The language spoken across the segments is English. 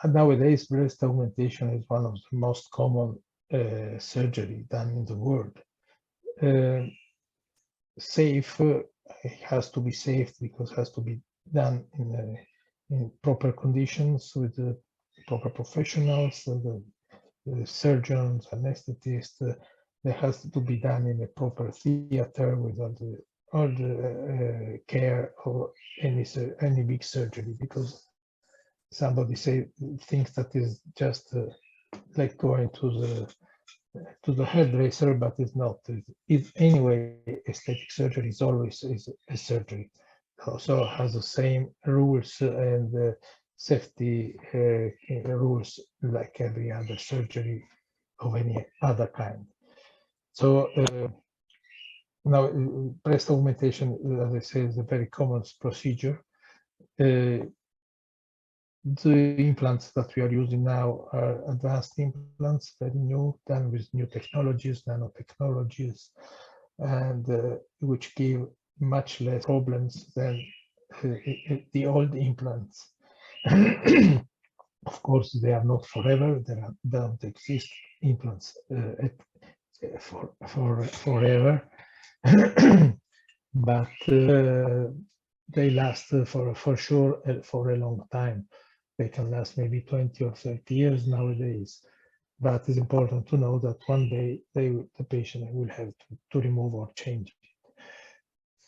nowadays, breast augmentation is one of the most common surgery done in the world. Safe, it has to be safe because it has to be done in proper conditions with the proper professionals, the surgeons, anesthetists. That has to be done in a proper theater with all the care of any big surgery, because somebody thinks that is just like going to the hairdresser, but it's not. It's anyway, aesthetic surgery is always a surgery. Also has the same rules and safety rules like every other surgery of any other kind. So now breast augmentation, as I say, is a very common procedure. The implants that we are using now are advanced implants, very new, done with new technologies, nanotechnologies, and which give much less problems than the old implants. Of course, they are not forever. There don't exist implants forever, but they last for sure for a long time. They can last maybe 20 or 30 years nowadays. But it's important to know that one day the patient will have to remove or change it.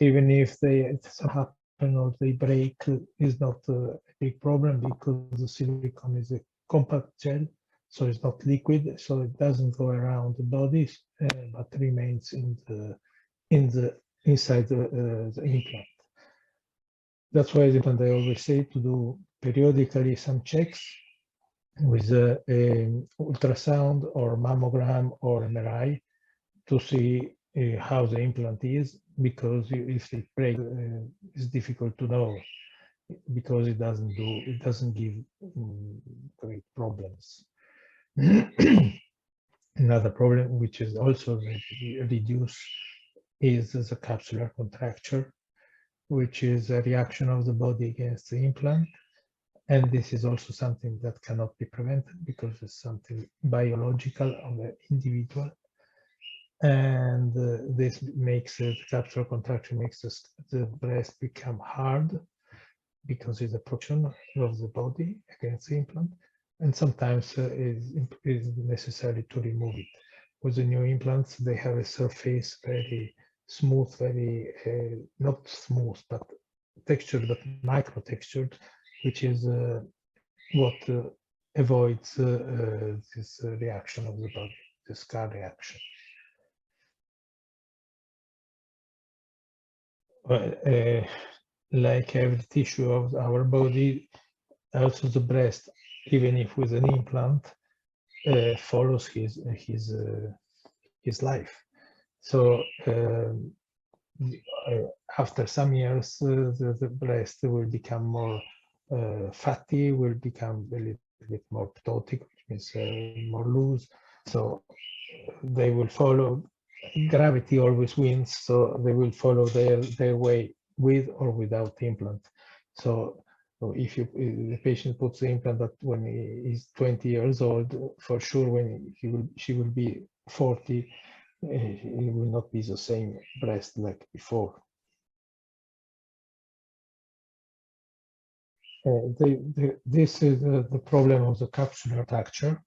Even if it happen or they break, is not a big problem because the silicone is a compact gel, so it's not liquid, so it doesn't go around the body, but remains inside the implant. That's why I always say to do periodically some checks with ultrasound or mammogram or MRI to see how the implant is, because if it breaks, it's difficult to know because it doesn't give great problems. Another problem, which is also reduced, is the capsular contracture, which is a reaction of the body against the implant. And this is also something that cannot be prevented because it's something biological of the individual. And this makes the capsular contraction makes the breast become hard because it's a protection of the body against the implant. And sometimes it is necessary to remove it. With the new implants, they have a surface very smooth, very not smooth, but textured, but micro textured, which is what avoids this reaction of the body, the scar reaction. Like every tissue of our body, also the breast, even if with an implant, follows his life. So after some years, the breast will become more fatty, will become a little bit more ptotic, which means more loose. So they will follow. Gravity always wins, so they will follow their way with or without the implant. So if the patient puts the implant that when he is 20 years old, for sure when she will be 40, it will not be the same breast like before. This is the problem of the capsular contracture,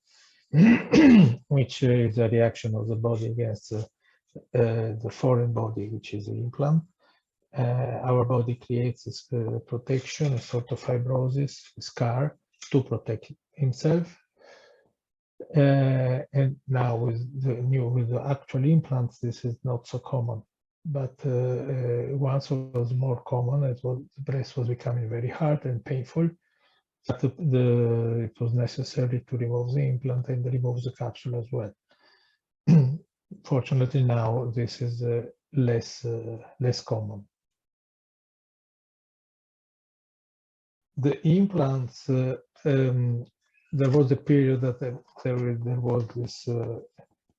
which is a reaction of the body against the foreign body, which is the implant. Our body creates this protection, a sort of fibrosis, scar, to protect himself. And now with the actual implants, this is not so common. But once it was more common, the breast was becoming very hard and painful. But it was necessary to remove the implant and remove the capsule as well. Fortunately, now this is less common. The implants, there was a period that there was this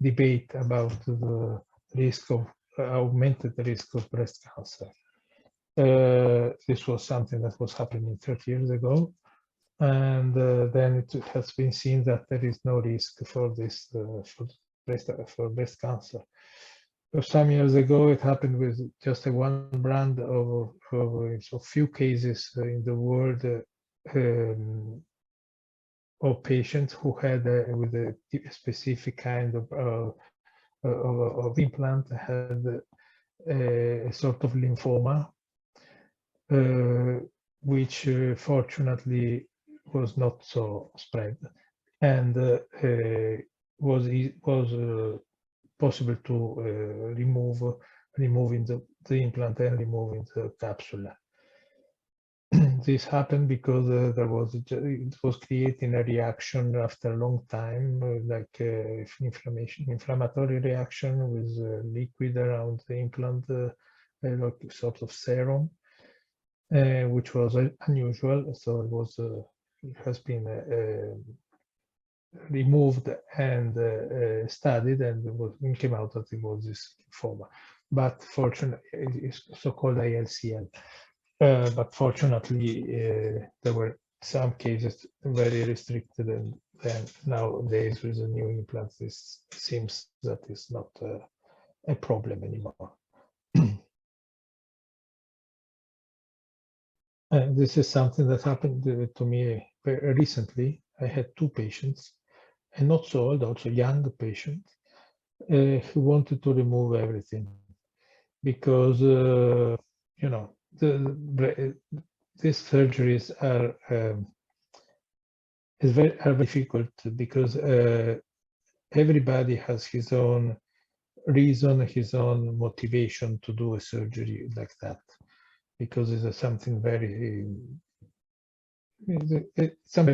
debate about the risk of augmented risk of breast cancer. This was something that was happening 30 years ago, And then it has been seen that there is no risk for this for breast cancer. Some years ago, it happened with just one brand of few cases in the world of patients who had with a specific kind of implant had a sort of lymphoma, which fortunately was not so spread, and was possible to removing the implant and removing the capsule. This happened because it was creating a reaction after a long time, like inflammatory reaction with liquid around the implant, like sort of serum, which was unusual. So it has been removed and studied, and it came out that it was this lymphoma. But fortunately, it's so-called ILCL. But fortunately, there were some cases very restricted, and then nowadays with the new implants, this seems that it's not a problem anymore. This is something that happened to me very recently. I had two patients, and not so old, also young patient, who wanted to remove everything because you know these surgeries are very difficult because everybody has his own reason, his own motivation to do a surgery like that, because it's something very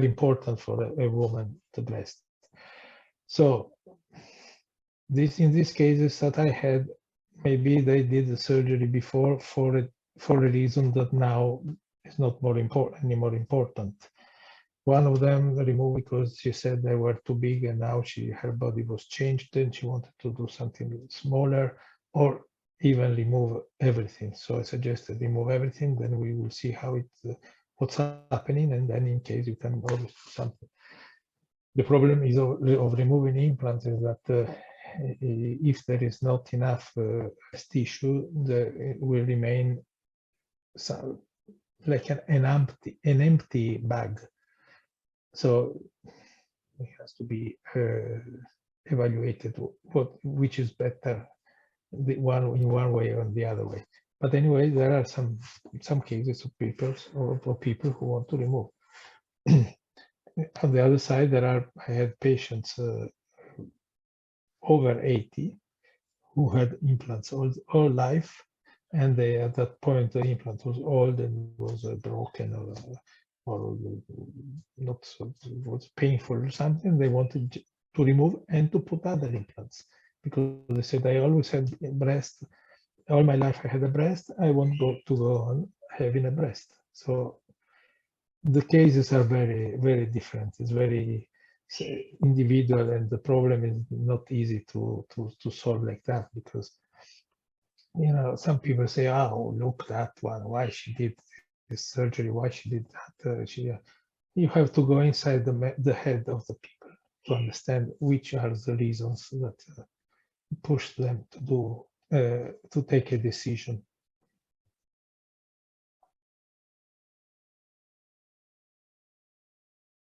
important for a woman, the breast. So in these cases that I had, maybe they did the surgery before for a reason that now is not any more important. One of them removed because she said they were too big, and now her body was changed and she wanted to do something smaller, or even remove everything. So I suggested remove everything, then we will see what's happening, and then in case you can always do something. The problem is of removing implants is that if there is not enough tissue, it will remain like an empty bag. So it has to be evaluated which is better, in one way or the other way. But anyway, there are some cases of people who want to remove. On the other side, I had patients over 80 who had implants all life, and at that point the implant was old and was broken or not so, was painful or something. They wanted to remove and to put other implants because they said, I always had a breast, all my life I had a breast, I want to go on having a breast. So the cases are very, very different. It's very individual, and the problem is not easy to solve like that, because some people say, oh, look, that one, why she did this surgery, why she did that. You have to go inside the head of the people to understand which are the reasons that push them to take a decision.